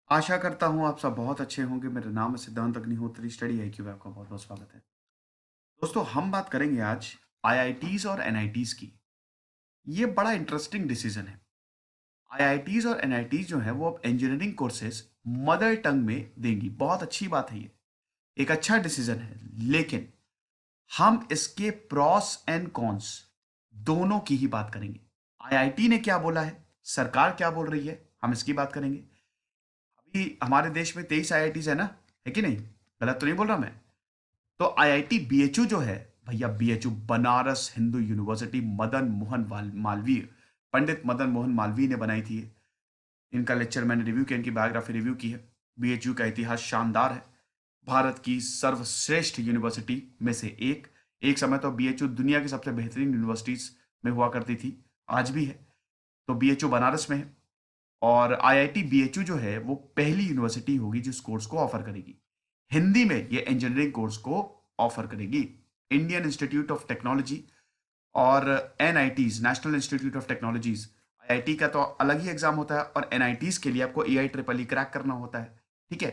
आशा करता हूँ आप सब बहुत अच्छे होंगे। मेरा नाम है सिद्धांत अग्निहोत्री, स्टडी आईक्यू में आपका बहुत-बहुत स्वागत है। दोस्तों, हम बात करेंगे आज आईआईटीज़ और एनआईटीज़ की। ये बड़ा इंटरेस्टिंग डिसीजन है। आईआईटीज़ और एनआईटीज़ जो हैं वो अब इंजीनियरिंग कोर्सेज़ मदर टंग में देंगी। बहुत अच्छी बात है ये। एक अच्छा डिसीजन है। लेकिन हम इसके प्रॉस एंड कॉन्स दोनों की ही बात करेंगे। आईआईटी ने क्या बोला है, सरकार क्या बोल रही है, हम इसकी बात करेंगे। अभी हमारे देश में 23 आईआईटीज़ है ना? है कि नहीं? गलत तो नहीं बोल रहा मैं? तो आईआईटी बीएचयू जो है, भैया बीएचयू बनारस हिंदू यूनिवर्सिटी मदन मोहन मालवीय, पंडित मदन मोहन मालवीय ने बनाई थी। इनका लेक्चर मैंने रिव्यू किया, इनकी बायोग्राफी रिव्यू की है। बीएचयू का इतिहास शानदार है। भारत की सर्वश्रेष्ठ यूनिवर्सिटी में से एक समय तो बीएचयू दुनिया की सबसे बेहतरीन यूनिवर्सिटीज में हुआ करती थी, आज भी है। तो बीएचयू बनारस में है। और आईआईटी बीएचयू जो है वो पहली यूनिवर्सिटी होगी जिस कोर्स को ऑफर करेगी हिंदी में। ये इंजीनियरिंग कोर्स को ऑफर करेगी। इंडियन इंस्टीट्यूट ऑफ टेक्नोलॉजी और NITs, national institute of technologies. IIT का तो अलग ही एग्जाम होता है और एनआईटीज के लिए आपको एआई ट्रिपल ई क्रैक करना होता है। ठीक है,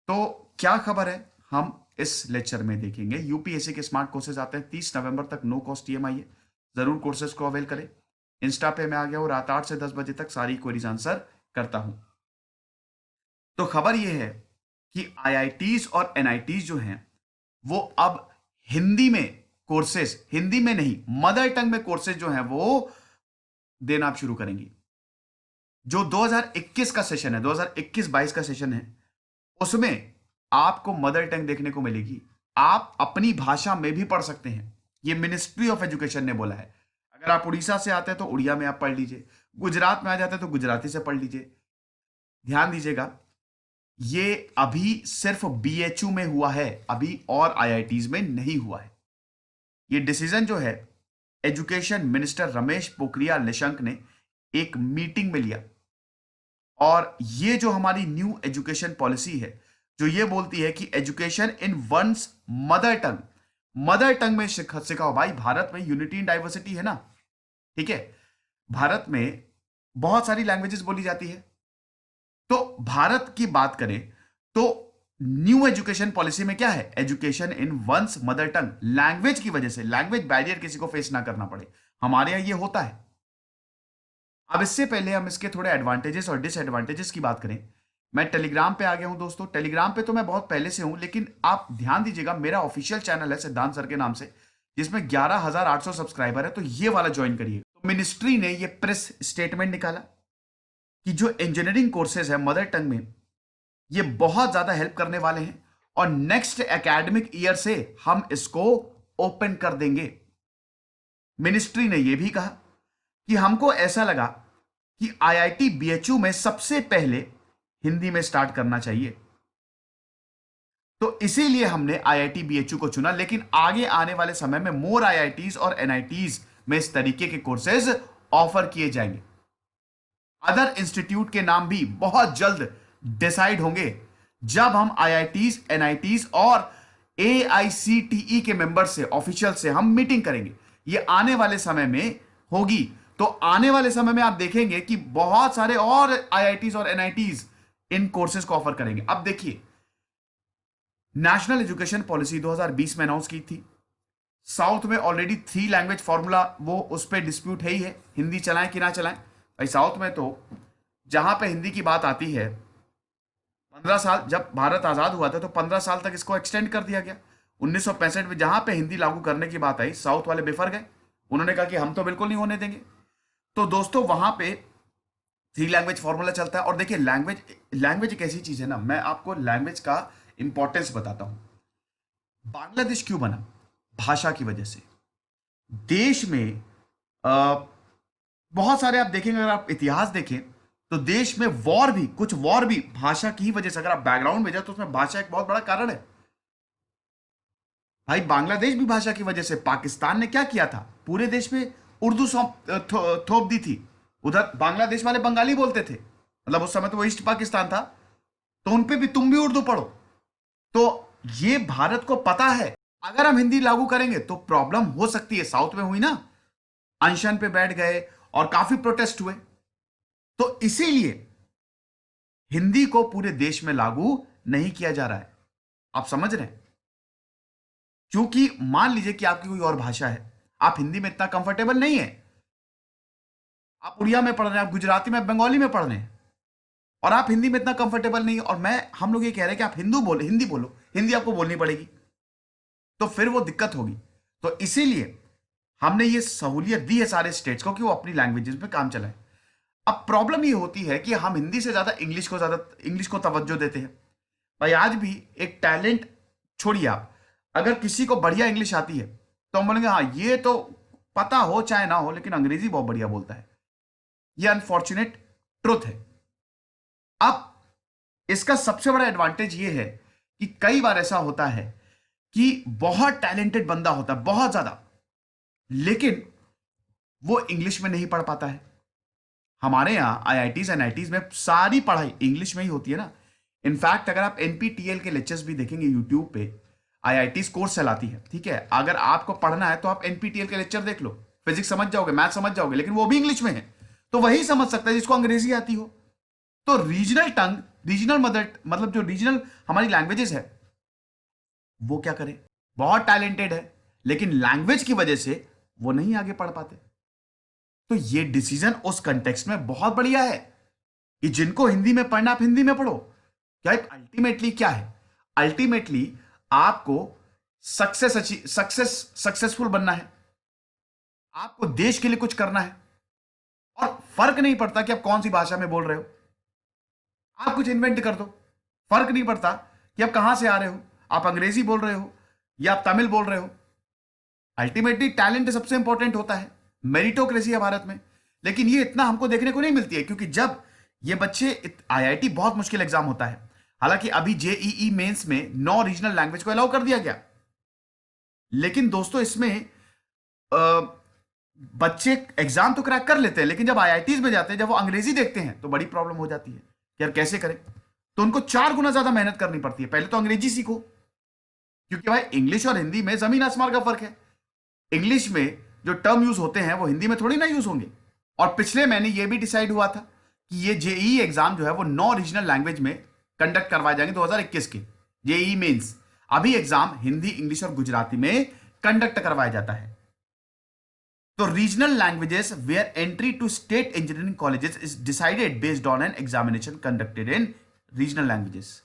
तो क्या खबर है हम इस लेक्चर में देखेंगे। यूपीएससी के स्मार्ट कोर्सेज आते हैं 30 नवंबर तक, नो कॉस्ट ईएमआई है। जरूर कोर्सेज को अवेल करें। इंस्टा पे मैं आ गया हूं, रात 8 से 10 बजे तक सारी क्वेरीज आंसर करता हूं। तो खबर यह है कि आईआईटीज और एनआईटीज जो हैं वो अब हिंदी में कोर्सेज, हिंदी में नहीं मदर टंग में कोर्सेज जो हैं वो देना आप शुरू करेंगी। जो 2021 का सेशन है, 2021-22 का सेशन है, उसमें आपको मदर टंग देखने को मिलेगी। आप अपनी भाषा में भी पढ़ सकते हैं। ये मिनिस्ट्री ऑफ एजुकेशन ने बोला है। अगर आप उड़ीसा से आते हैं तो उड़िया में आप पढ़ लीजिए, गुजरात में आ जाते हैं तो गुजराती से पढ़ लीजिए। ध्यान दीजिएगा, ये अभी सिर्फ बीएचयू में हुआ है, अभी और आईआईटीज में नहीं हुआ है। ये डिसीजन जो है एजुकेशन मिनिस्टर रमेश पोखरियाल निशंक ने एक मीटिंग में लिया। और ये जो हमारी न्यू एजुकेशन पॉलिसी है, जो ये बोलती है कि education in one's mother tongue, mother tongue में सिखाओ। भाई, भारत में यूनिटी इन डाइवर्सिटी है ना? ठीक है, भारत में बहुत सारी लैंग्वेजेस बोली जाती है। तो भारत की बात करें तो न्यू एजुकेशन पॉलिसी में क्या है, education in one's mother tongue. Language की वजह से लैंग्वेज बैरियर किसी को फेस ना करना पड़े, हमारे यहां ये होता है। अब इससे पहले हम इसके थोड़े एडवांटेजेस और डिसएडवांटेजेस की बात करें। मैं टेलीग्राम पे आ गया हूं दोस्तों। टेलीग्राम पे तो मैं बहुत पहले से हूं, लेकिन आप ध्यान दीजिएगा, मेरा ऑफिशियल चैनल है सिद्धांत सर के नाम से, जिसमें 11,800 सब्सक्राइबर है। तो ये वाला ज्वाइन करिए। तो मिनिस्ट्री ने ये प्रेस स्टेटमेंट निकाला कि जो इंजीनियरिंग कोर्सेज है मदर टंग में, ये बहुत ज्यादा हेल्प करने वाले हैं और नेक्स्ट एकेडमिक ईयर से हम इसको ओपन कर देंगे। मिनिस्ट्री ने यह भी कहा कि हमको ऐसा लगा कि आईआईटी बीएचयू में सबसे पहले हिंदी में स्टार्ट करना चाहिए, तो इसीलिए हमने आईआईटी बीएचयू को चुना। लेकिन आगे आने वाले समय में मोर आईआईटीज और एनआईटीज में इस तरीके के कोर्सेज ऑफर किए जाएंगे। अदर इंस्टीट्यूट के नाम भी बहुत जल्द डिसाइड होंगे, जब हम आईआईटीज, एनआईटीज और एआईसीटीई के मेंबर से, ऑफिशियल से हम मीटिंग करेंगे। ये आने वाले समय में होगी। तो आने वाले समय में आप देखेंगे कि बहुत सारे और आईआईटीज और एनआईटीज इन कोर्सेज को ऑफर करेंगे। अब देखिए, नेशनल एजुकेशन पॉलिसी 2020 में अनाउंस की थी। साउथ में ऑलरेडी 3 लैंग्वेज फॉर्मूला, वो उस पर डिस्प्यूट है ही है, हिंदी चलाएं कि ना चलाएं। भाई, साउथ में तो जहां पे हिंदी की बात आती है, 15 साल, जब भारत आजाद हुआ था तो 15 साल तक इसको एक्सटेंड कर दिया गया। 1965 में जहां पे हिंदी लागू करने की बात आई, साउथ वाले बेफर गए। उन्होंने कहा कि हम तो बिल्कुल नहीं होने देंगे। तो दोस्तों, वहां पे 3 लैंग्वेज फॉर्मूला चलता है। और देखिए, लैंग्वेज लैंग्वेज एक ऐसी चीज है ना, मैं आपको लैंग्वेज का इंपॉर्टेंस बताता हूं। बांग्लादेश क्यों बना? भाषा की वजह से। देश में अ, बहुत सारे आप देखेंगे, अगर आप इतिहास देखें तो देश में वॉर भी, कुछ वॉर भी भाषा की ही वजह से। अगर आप बैकग्राउंड में जाए तो उसमें भाषा एक बहुत बड़ा कारण है। भाई, बांग्लादेश भी भाषा की वजह से। पाकिस्तान ने क्या किया था, पूरे देश में उर्दू थोप दी थी। उधर बांग्लादेश वाले बंगाली बोलते थे, मतलब उस समय तो वो ईस्ट पाकिस्तान था, तो उन पे भी तुम भी उर्दू पढ़ो। तो ये भारत को पता है, अगर हम हिंदी लागू करेंगे तो प्रॉब्लम हो सकती है। साउथ में हुई ना, अनशन पे बैठ गए और काफी प्रोटेस्ट हुए। तो इसीलिए हिंदी को पूरे देश में लागू नहीं किया जा रहा है। आप समझ रहे हैं? क्योंकि मान लीजिए कि आपकी कोई और भाषा है, आप हिंदी में इतना कंफर्टेबल नहीं है, आप उड़िया में पढ़ रहे हैं, आप गुजराती में, बंगाली में पढ़ रहे हैं, और आप हिंदी में इतना कंफर्टेबल नहीं है, और हम लोग ये कह रहे हैं कि आप हिंदी बोलो, हिंदी आपको बोलनी पड़ेगी, तो फिर वो दिक्कत होगी। तो इसीलिए हमने ये सहूलियत दी है सारे स्टेट्स को कि वो अपनी लैंग्वेजेस में काम चलाएं। अब प्रॉब्लम ये होती है कि हम हिंदी से ज्यादा इंग्लिश को तवज्जो देते हैं। भाई आज भी एक टैलेंट छोड़िए आप, अगर किसी को बढ़िया इंग्लिश आती है तो हम बोलेंगे हाँ ये तो पता हो चाहे ना हो लेकिन अंग्रेजी बहुत बढ़िया बोलता है। ये अनफॉर्चुनेट ट्रुथ है। अब इसका सबसे बड़ा एडवांटेज ये है कि कई बार ऐसा होता है कि बहुत टैलेंटेड बंदा होता है, बहुत ज्यादा, लेकिन वो इंग्लिश में नहीं पढ़ पाता है। हमारे यहाँ आईआईटीज एनआईटीज में सारी पढ़ाई इंग्लिश में ही होती है ना। इनफैक्ट अगर आप एनपीटीईएल के लेक्चर्स भी देखेंगे यूट्यूब पे, आईआईटीज कोर्स चलाती है, ठीक है, अगर आपको पढ़ना है तो आप एनपीटीईएल के लेक्चर देख लो, फिजिक्स समझ जाओगे, मैथ समझ जाओगे, लेकिन वो भी इंग्लिश में है। तो वही समझ सकता है जिसको अंग्रेजी आती हो। तो रीजनल टंग, रीजनल मदर, मतलब जो रीजनल हमारी लैंग्वेजेस है, वो क्या करे, बहुत टैलेंटेड है लेकिन लैंग्वेज की वजह से वो नहीं आगे पढ़ पाते। तो ये डिसीजन उस कंटेक्स्ट में बहुत बढ़िया है कि जिनको हिंदी में पढ़ना आप हिंदी में पढ़ो। क्या अल्टीमेटली क्या है, अल्टीमेटली आपको सक्सेसफुल बनना है, आपको देश के लिए कुछ करना है, और फर्क नहीं पड़ता कि आप कौन सी भाषा में बोल रहे हो, आप कुछ इन्वेंट कर दो, फर्क नहीं पड़ता कि आप कहां से आ रहे हो, आप अंग्रेजी बोल रहे हो या आप तमिल बोल रहे हो। अल्टीमेटली टैलेंट सबसे इंपॉर्टेंट होता है, मेरिटोक्रेसी है भारत में, लेकिन ये इतना हमको देखने को नहीं मिलती है क्योंकि जब ये बच्चे, आईआईटी बहुत मुश्किल एग्जाम होता है, हालांकि अभी जेईई मेंस में 9 रीजनल लैंग्वेज को अलाउ कर दिया गया, लेकिन दोस्तों इसमें बच्चे एग्जाम तो क्रैक कर लेते हैं, लेकिन जब आईआईटीज में जाते हैं, जब वो अंग्रेजी देखते हैं तो बड़ी प्रॉब्लम हो जाती है कि यार कैसे करें। तो उनको 4 गुना ज्यादा मेहनत करनी पड़ती है। पहले तो अंग्रेजी सीखो, क्योंकि भाई इंग्लिश और हिंदी में जमीन आसमान का फर्क है। इंग्लिश में जो टर्म यूज होते हैं वो हिंदी में थोड़ी ना यूज होंगे। और पिछले महीने ये भी डिसाइड हुआ था कि ये जेईई एग्जाम जो है वो 9 रीजनल लैंग्वेज में कंडक्ट करवाए जाएंगे 2021 के जेईई मेंस। अभी एग्जाम हिंदी, इंग्लिश और गुजराती में कंडक्ट करवाया जाता है। तो regional languages where entry to state engineering colleges is decided based on an examination conducted in regional languages.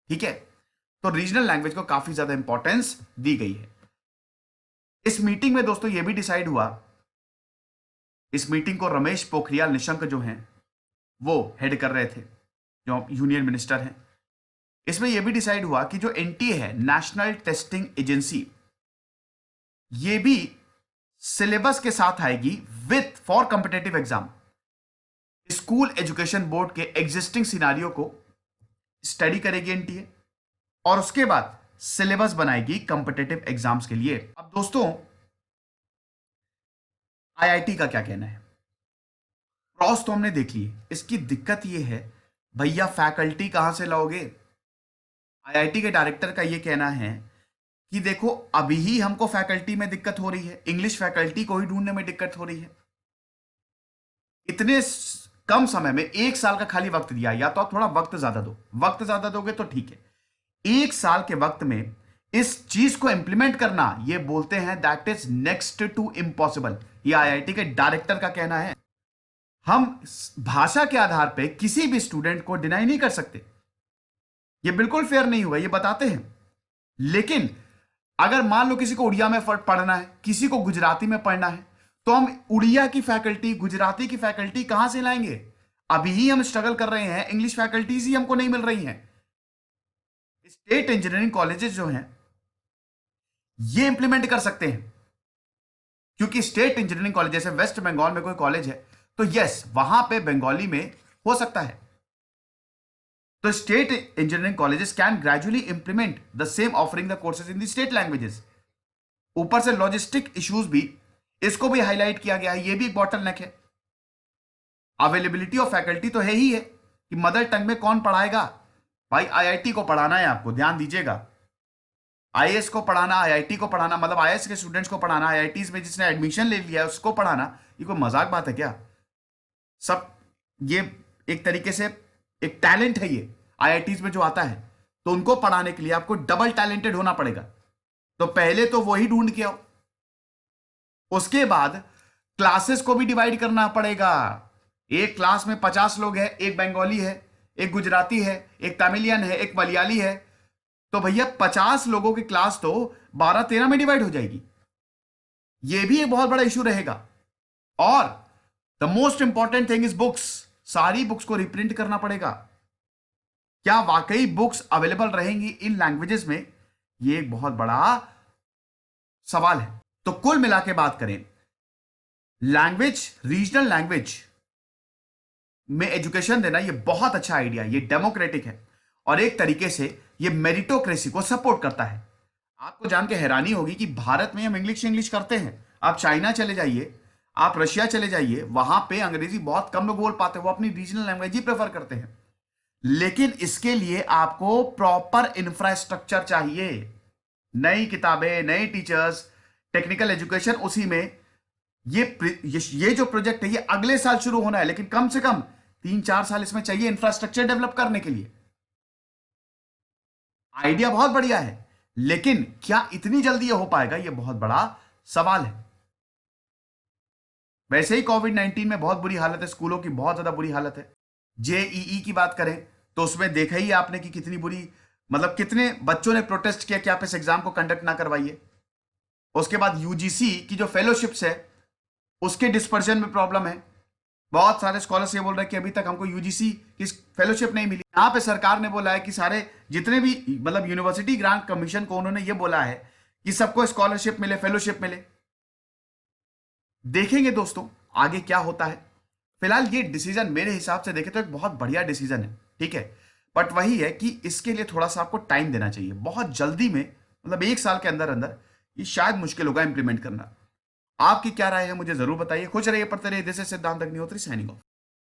ठीक है, तो रीजनल लैंग्वेज को काफी ज्यादा इंपॉर्टेंस दी गई है। इस मीटिंग में दोस्तों यह भी डिसाइड हुआ, इस मीटिंग को रमेश पोखरियाल निशंक जो हैं वो हेड कर रहे थे, जो यूनियन मिनिस्टर हैं। इसमें यह भी डिसाइड हुआ कि जो एनटीए है, नेशनल टेस्टिंग एजेंसी, ये भी सिलेबस के साथ आएगी with for competitive exam. School education board के एग्जिस्टिंग सिनारियो को स्टडी करेगी एनटीए और उसके बाद सिलेबस बनाएगी कॉम्पिटेटिव एग्जाम्स के लिए। अब दोस्तों आईआईटी का क्या कहना है? प्रॉस तो हमने देख ली, इसकी दिक्कत ये है भैया फैकल्टी कहां से लाओगे? आईआईटी के डायरेक्टर का ये कहना है कि देखो अभी ही हमको फैकल्टी में दिक्कत हो रही है, इंग्लिश फैकल्टी को ही ढूंढने में दिक्कत हो रही है। इतने कम समय में 1 साल का खाली वक्त दिया, या तो आप थोड़ा वक्त ज्यादा दो, वक्त ज्यादा दोगे तो ठीक है। 1 साल के वक्त में इस चीज को इंप्लीमेंट करना, ये बोलते हैं that is next to impossible. ये आईआईटी के डायरेक्टर का कहना है। हम भाषा के आधार पे किसी भी स्टूडेंट को डिनाई नहीं कर सकते, ये बिल्कुल फेयर नहीं होगा, ये बताते हैं। लेकिन अगर मान लो किसी को उड़िया में पढ़ना है, किसी को गुजराती में पढ़ना है, तो हम उड़िया की फैकल्टी, गुजराती की फैकल्टी कहां से लाएंगे? अभी ही हम स्ट्रगल कर रहे हैं, इंग्लिश फैकल्टीज ही हमको नहीं मिल रही हैं। स्टेट इंजीनियरिंग कॉलेजेस जो हैं ये इंप्लीमेंट कर सकते हैं, क्योंकि स्टेट इंजीनियरिंग कॉलेज, जैसे वेस्ट बंगाल में कोई कॉलेज है तो यस वहां पे बंगाली में हो सकता है। तो state engineering colleges can gradually implement the same offering the courses in the state languages. ऊपर से लॉजिस्टिक इश्यूज भी, इसको भी हाईलाइट किया गया है, ये भी एक बॉटलनेक है। अवेलेबिलिटी ऑफ फैकल्टी तो है ही है कि मदर टंग में कौन पढ़ाएगा। भाई आईआईटी को पढ़ाना है आपको, ध्यान दीजिएगा, आईएएस को पढ़ाना, आईआईटी को पढ़ाना, मतलब आईएएस के स्टूडेंट्स को पढ़ाना, आईआईटीज में जिसने एडमिशन ले लिया है उसको पढ़ाना, ये कोई मजाक बात है क्या? सब ये एक तरीके से एक टैलेंट है ये आईआईटीज में जो आता है, तो उनको पढ़ाने के लिए आपको डबल टैलेंटेड होना पड़ेगा। तो पहले तो वही ढूंढ के आओ, उसके बाद क्लासेस को भी डिवाइड करना पड़ेगा। एक क्लास में 50 लोग हैं, एक बंगाली है, एक गुजराती है, एक तमिलियन है, एक मलयाली है, तो भैया 50 लोगों की क्लास तो 12-13 में डिवाइड हो जाएगी। यह भी एक बहुत बड़ा इशू रहेगा। और the most important thing is books. सारी बुक्स को रिप्रिंट करना पड़ेगा। क्या वाकई बुक्स अवेलेबल रहेंगी इन लैंग्वेजेस में, यह एक बहुत बड़ा सवाल है। तो कुल मिला के बात करें, लैंग्वेज, रीजनल लैंग्वेज में एजुकेशन देना यह बहुत अच्छा आइडिया, ये डेमोक्रेटिक है और एक तरीके से यह मेरिटोक्रेसी को सपोर्ट करता है। आपको जान के हैरानी होगी कि भारत में हम इंग्लिश करते हैं। आप चाइना चले जाइए, आप रशिया चले जाइए, वहां पे अंग्रेजी बहुत कम लोग बोल पाते हैं, वो अपनी रीजनल लैंग्वेज ही प्रेफर करते हैं। लेकिन इसके लिए आपको प्रॉपर इंफ्रास्ट्रक्चर चाहिए, नई किताबें, नए टीचर्स, टेक्निकल एजुकेशन। उसी में ये जो प्रोजेक्ट है ये अगले साल शुरू होना है, लेकिन कम से कम 3-4 साल इसमें चाहिए इंफ्रास्ट्रक्चर डेवलप करने के लिए। आइडिया बहुत बढ़िया है, लेकिन क्या इतनी जल्दी ये हो पाएगा, ये बहुत बड़ा सवाल है। वैसे ही कोविड-19 में बहुत बुरी हालत है, स्कूलों की बहुत ज्यादा बुरी हालत है। जेईई की बात करें तो उसमें देखा ही आपने कि कितनी बुरी, मतलब कितने बच्चों ने प्रोटेस्ट किया कि आप इस एग्जाम को कंडक्ट ना करवाइए। उसके बाद यूजीसी की जो फेलोशिप्स है उसके डिस्पर्जन में प्रॉब्लम है। बहुत सारे स्कॉलर्स ये बोल रहे हैं कि अभी तक हमको यूजीसी की फेलोशिप नहीं मिली। यहां पे सरकार ने बोला है कि सारे जितने भी मतलब यूनिवर्सिटी ग्रांट कमीशन को उन्होंने ये बोला है कि सबको स्कॉलरशिप मिले, फेलोशिप मिले। देखेंगे दोस्तों आगे क्या होता है। फिलहाल ये डिसीजन मेरे हिसाब से देखें तो एक बहुत बढ़िया डिसीजन है, ठीक है, बट वही है कि इसके लिए थोड़ा सा आपको टाइम देना चाहिए। बहुत जल्दी में, मतलब 1 साल के अंदर अंदर ये शायद मुश्किल होगा इंप्लीमेंट करना। आपकी क्या राय है मुझे जरूर बताइए। खुश रहिए, पढ़ते रहिए। दिस इज सिद्धांत अग्निहोत्री साइनिंग ऑफ।